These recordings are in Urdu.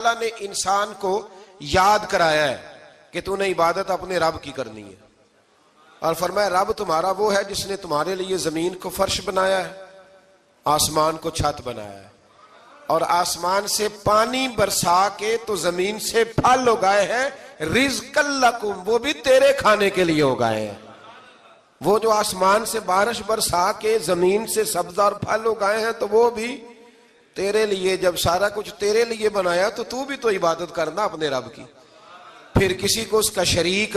اللہ نے انسان کو یاد کرایا ہے کہ تو نے عبادت اپنے رب کی کرنی ہے، اور فرمایا رب تمہارا وہ ہے جس نے تمہارے لیے زمین کو فرش بنایا ہے، آسمان کو چھت بنایا ہے، اور آسمان سے پانی برسا کے تو زمین سے پھل اگائے ہیں، رزق لکم، وہ بھی تیرے کھانے کے لیے اگائے ہیں۔ وہ جو آسمان سے بارش برسا کے زمین سے سبز اور پھل اگائے ہیں تو وہ بھی تیرے لیے۔ جب سارا کچھ تیرے لیے بنایا تو بھی تو عبادت کرنا اپنے رب کی، پھر کسی کو اس کا شریک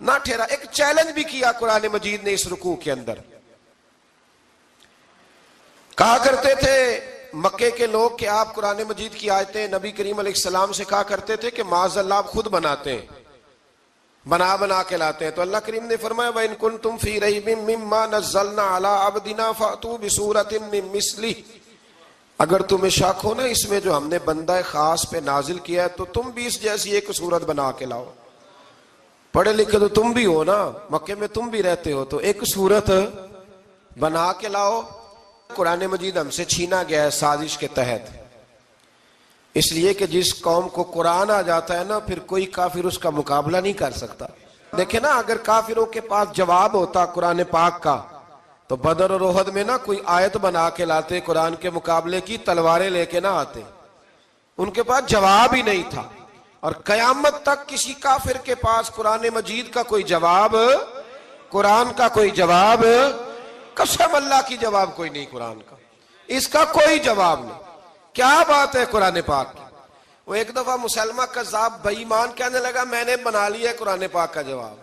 نہ ٹھہرا۔ ایک چیلنج بھی کیا قرآن مجید نے اس رکوع کے اندر۔ کہا کرتے تھے مکے کے لوگ کہ آپ قرآن مجید کی آیتیں نبی کریم علیہ السلام سے کہا کرتے تھے کہ معاذ اللہ آپ خود بناتے ہیں، بنا کے لاتے ہیں۔ تو اللہ کریم نے فرمایا وَإِن كُنتُمْ فِي رَيْبٍ مِّمَّا نَزَّلْنَا عَلَىٰ عَبْدِنَا فَأْتُوا بِسُورَةٍ مِّن مِّثْلِهِ، اگر تمہیں شک ہو نا اس میں جو ہم نے بندہ خاص پہ نازل کیا ہے تو تم بھی اس جیسی ایک صورت بنا کے لاؤ۔ پڑھے لکھے تو تم بھی ہو نا، مکے میں تم بھی رہتے ہو، تو ایک صورت بنا کے لاؤ۔ قرآن مجید ہم سے چھینا گیا ہے سازش کے تحت، اس لیے کہ جس قوم کو قرآن آ جاتا ہے نا پھر کوئی کافر اس کا مقابلہ نہیں کر سکتا۔ دیکھیں نا اگر کافروں کے پاس جواب ہوتا قرآن پاک کا تو بدر اور احد میں نا کوئی آیت بنا کے لاتے، قرآن کے مقابلے کی تلواریں لے کے نہ آتے، ان کے پاس جواب ہی نہیں تھا۔ اور قیامت تک کسی کافر کے پاس قرآن مجید کا کوئی جواب، قرآن کا کوئی جواب، قسم اللہ کی جواب کوئی نہیں، قرآن کا اس کا کوئی جواب نہیں۔ کیا بات ہے قرآن پاک کی۔ وہ ایک دفعہ مسلمہ کذاب بے ایمان کہنے لگا میں نے بنا لیا ہے قرآن پاک کا جواب،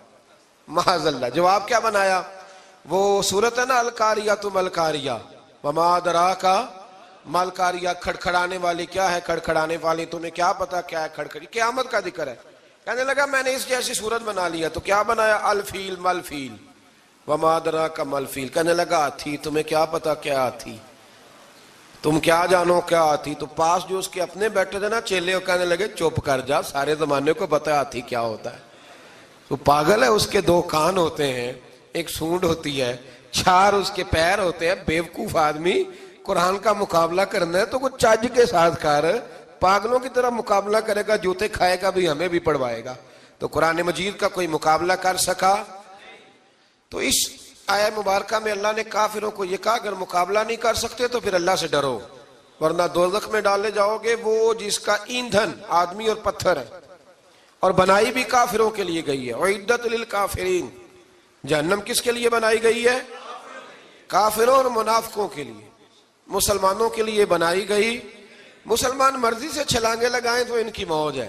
معاذ اللہ۔ جواب کیا بنایا؟ وہ صورت ہے نا القاریۃ ما القاریۃ وما ادراک ما القاریۃ، کھڑکھڑانے والی کیا ہے، کھڑکھڑانے والی تمہیں کیا پتا کیا ہے کھڑکھڑی، قیامت کا ذکر ہے۔ کہنے لگا میں نے اس جیسی صورت بنا لیا، تو کیا بنایا؟ الفیل مل فیل وما ادراک ما الفیل۔ کہنے لگا ہاتھی، تمہیں کیا پتا کیا ہاتھی، تم کیا جانو کیا ہاتھی۔ تو پاس جو اس کے اپنے بیٹھے تھے نا چیلے، کہنے لگے چپ کر جا، سارے زمانے کو پتا ہے ہاتھی کیا ہوتا ہے۔ تو پاگل ہے، اس کے دو کان ہوتے ہیں، ایک سونڈ ہوتی ہے، چار اس کے پیر ہوتے ہیں۔ بیوقوف آدمی قرآن کا مقابلہ کرنا ہے تو کچھ چج کے ساتھ کر، پاگلوں کی طرح مقابلہ کرے گا، جوتے کھائے گا بھی ہمیں بھی پڑھوائے گا۔ تو قرآن مجید کا کوئی مقابلہ کر سکا؟ تو اس آیہ مبارکہ میں اللہ نے کافروں کو یہ کہا اگر مقابلہ نہیں کر سکتے تو پھر اللہ سے ڈرو، ورنہ دوزخ میں ڈالے جاؤ گے، وہ جس کا ایندھن آدمی اور پتھر ہے، اور بنائی بھی کافروں کے لیے گئی ہے۔ اعدت للکافرین، جہنم کس کے لیے بنائی گئی ہے؟ کافروں اور منافقوں کے لیے۔ مسلمانوں کے لیے بنائی گئی، مسلمان مرضی سے چھلانگے لگائیں تو ان کی موج ہے،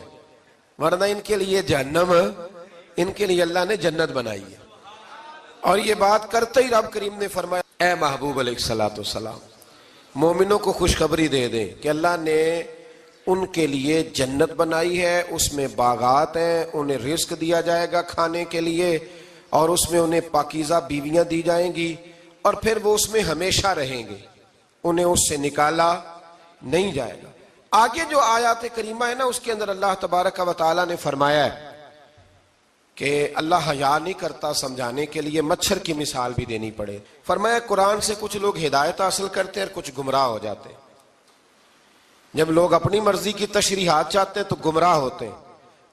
ورنہ ان کے لیے جہنم، ان کے لیے اللہ نے جنت بنائی ہے۔ اور یہ بات کرتے ہی رب کریم نے فرمایا اے محبوب علیہ السلام مومنوں کو خوشخبری دے دیں کہ اللہ نے ان کے لیے جنت بنائی ہے، اس میں باغات ہیں، انہیں رزق دیا جائے گا کھانے کے لیے، اور اس میں انہیں پاکیزہ بیویاں دی جائیں گی، اور پھر وہ اس میں ہمیشہ رہیں گے، انہیں اس سے نکالا نہیں جائے گا۔ آگے جو آیات کریمہ ہے نا اس کے اندر اللہ تبارک و تعالیٰ نے فرمایا ہے کہ اللہ حیا نہیں کرتا سمجھانے کے لیے مچھر کی مثال بھی دینی پڑے۔ فرمایا قرآن سے کچھ لوگ ہدایت حاصل کرتے ہیں اور کچھ گمراہ ہو جاتے ہیں۔ جب لوگ اپنی مرضی کی تشریحات چاہتے ہیں تو گمراہ ہوتے ہیں،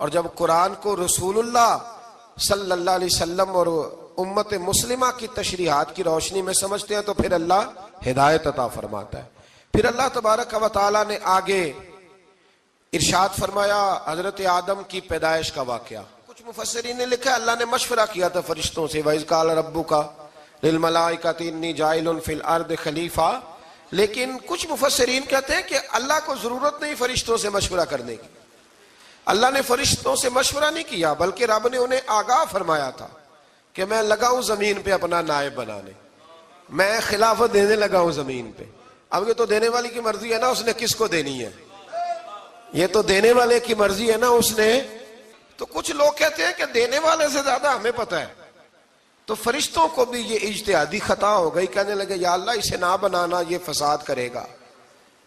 اور جب قرآن کو رسول اللہ صلی اللہ علیہ وسلم اور امت مسلمہ کی تشریحات کی روشنی میں سمجھتے ہیں تو پھر اللہ ہدایت عطا فرماتا ہے۔ پھر اللہ تبارک و تعالیٰ نے آگے ارشاد فرمایا حضرت آدم کی پیدائش کا واقعہ۔ کچھ مفسرین نے لکھا اللہ نے مشورہ کیا تھا فرشتوں سے وَإِذْ قَالَ رَبُّكَ لِلْمَلَائِكَةِ إِنِّي جَاعِلٌ فِي الْأَرْضِ خَلِيفَةً، لیکن کچھ مفسرین کہتے ہیں کہ اللہ کو ضرورت نہیں فرشتوں سے مشورہ کرنے کی، اللہ نے فرشتوں سے مشورہ نہیں کیا بلکہ رب نے انہیں آگاہ فرمایا تھا کہ میں لگا ہوں زمین پہ اپنا نائب بنانے، میں خلافت دینے لگا ہوں زمین پہ۔ اب یہ تو دینے والی کی مرضی ہے نا اس نے کس کو دینی ہے، یہ تو دینے والے کی مرضی ہے نا اس نے۔ تو کچھ لوگ کہتے ہیں کہ دینے والے سے زیادہ ہمیں پتہ ہے، تو فرشتوں کو بھی یہ اجتہادی خطا ہو گئی، کہنے لگے یا اللہ اسے نہ بنانا، یہ فساد کرے گا،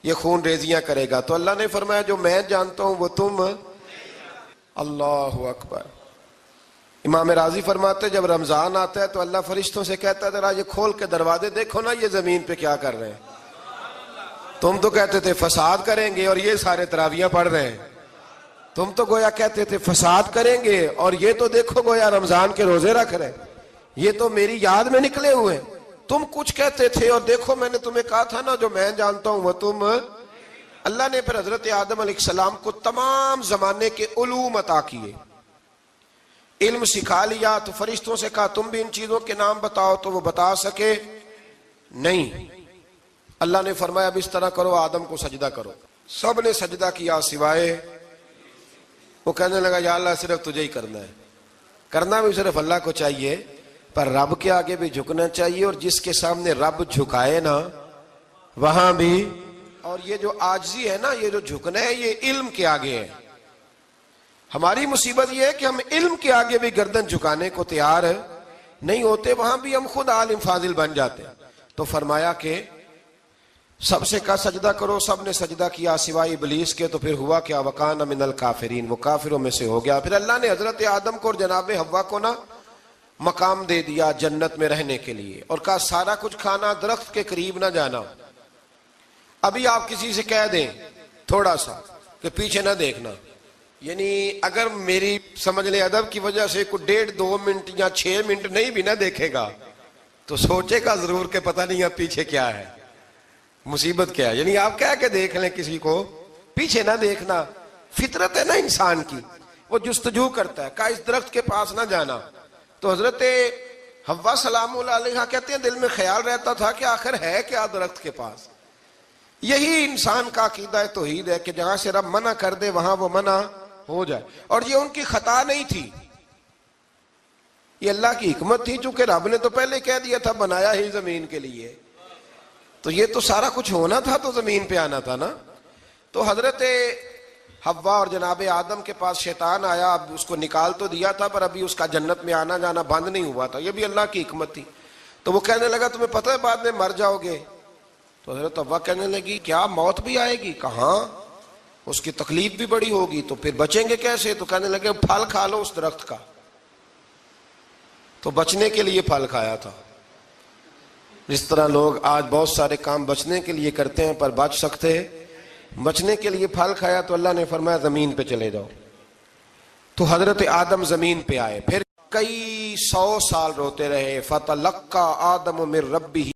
یہ خون ریزیاں کرے گا۔ تو اللہ نے فرمایا جو میں جانتا ہوں وہ تم، اللہ اکبر۔ امام راضی فرماتے جب رمضان آتا ہے تو اللہ فرشتوں سے کہتا ہے ذرا یہ کھول کے دروازے دیکھو نا یہ زمین پہ کیا کر رہے ہیں، تم تو کہتے تھے فساد کریں گے اور یہ سارے تراویحاں پڑھ رہے ہیں. تم تو گویا کہتے تھے فساد کریں گے اور یہ تو دیکھو گویا رمضان کے روزے رکھ رہے ہیں. یہ تو میری یاد میں نکلے ہوئے. تم کچھ کہتے تھے اور دیکھو میں نے تمہیں کہا تھا نا جو میں جانتا ہوں وہ تم. اللہ نے پھر حضرت آدم علیہ السلام کو تمام زمانے کے علوم عطا کیے, علم سکھا لیا. تو فرشتوں سے کہا تم بھی ان چیزوں کے نام بتاؤ, تو وہ بتا سکے نہیں. اللہ نے فرمایا اب اس طرح کرو, آدم کو سجدہ کرو. سب نے سجدہ کیا سوائے. وہ کہنے لگا یا اللہ صرف تجھے ہی کرنا ہے. کرنا بھی صرف اللہ کو چاہیے, پر رب کے آگے بھی جھکنا چاہیے, اور جس کے سامنے رب جھکائے نا وہاں بھی. اور یہ جو عاجزی ہے نا, یہ جو جھکنا ہے, یہ علم کے آگے ہے. ہماری مصیبت یہ ہے کہ ہم علم کے آگے بھی گردن جھکانے کو تیار نہیں ہوتے, وہاں بھی ہم خود عالم فاضل بن جاتے ہیں. تو فرمایا کہ سب سے کہا سجدہ کرو. سب نے سجدہ کیا سوائے ابلیس کے. تو پھر ہوا کیا وکان من الکافرین, وہ کافروں میں سے ہو گیا. پھر اللہ نے حضرت آدم کو اور جناب حوا کو نا مقام دے دیا جنت میں رہنے کے لیے, اور کہا سارا کچھ کھانا, درخت کے قریب نہ جانا. ابھی آپ کسی سے کہہ دیں تھوڑا سا کہ پیچھے نہ دیکھنا, یعنی اگر میری سمجھ لیں ادب کی وجہ سے کوئی 1.5-2 منٹ یا 6 منٹ نہیں بھی نہ دیکھے گا تو سوچے گا ضرور کہ پتہ نہیں اب پیچھے کیا ہے, مصیبت کیا ہے. یعنی آپ کہہ کے دیکھ لیں کسی کو, پیچھے نہ دیکھنا. فطرت ہے نا انسان کی, وہ جستجو کرتا ہے. کہا اس درخت کے پاس نہ جانا. تو حضرت حوا سلام اللہ علیہ کہتے ہیں دل میں خیال رہتا تھا کہ آخر ہے کیا درخت کے پاس. یہی انسان کا عقیدہ توحید ہے کہ جہاں سے رب منع کر دے وہاں وہ منع ہو جائے. اور یہ ان کی خطا نہیں تھی, یہ اللہ کی حکمت تھی, چونکہ رب نے تو پہلے کہہ دیا تھا بنایا ہی زمین کے لیے, تو یہ تو سارا کچھ ہونا تھا تو زمین پہ آنا تھا نا. تو حضرت حوا اور جناب آدم کے پاس شیطان آیا, اب اس کو نکال تو دیا تھا پر ابھی اس کا جنت میں آنا جانا بند نہیں ہوا تھا, یہ بھی اللہ کی حکمت تھی. تو وہ کہنے لگا تمہیں پتہ ہے بعد میں مر جاؤ گے. تو حضرت حوا کہنے لگی کیا موت بھی آئے گی؟ کہاں, اس کی تکلیف بھی بڑی ہوگی, تو پھر بچیں گے کیسے؟ تو کہنے لگے پھل کھا لو اس درخت کا. تو بچنے کے لیے پھل کھایا تھا. جس طرح لوگ آج بہت سارے کام بچنے کے لیے کرتے ہیں پر بچ سکتے, بچنے کے لیے پھل کھایا. تو اللہ نے فرمایا زمین پہ چلے جاؤ. تو حضرت آدم زمین پہ آئے, پھر کئی 100 سال روتے رہے. فَتَلَقَّى آدَمُ مِن رَبِّهِ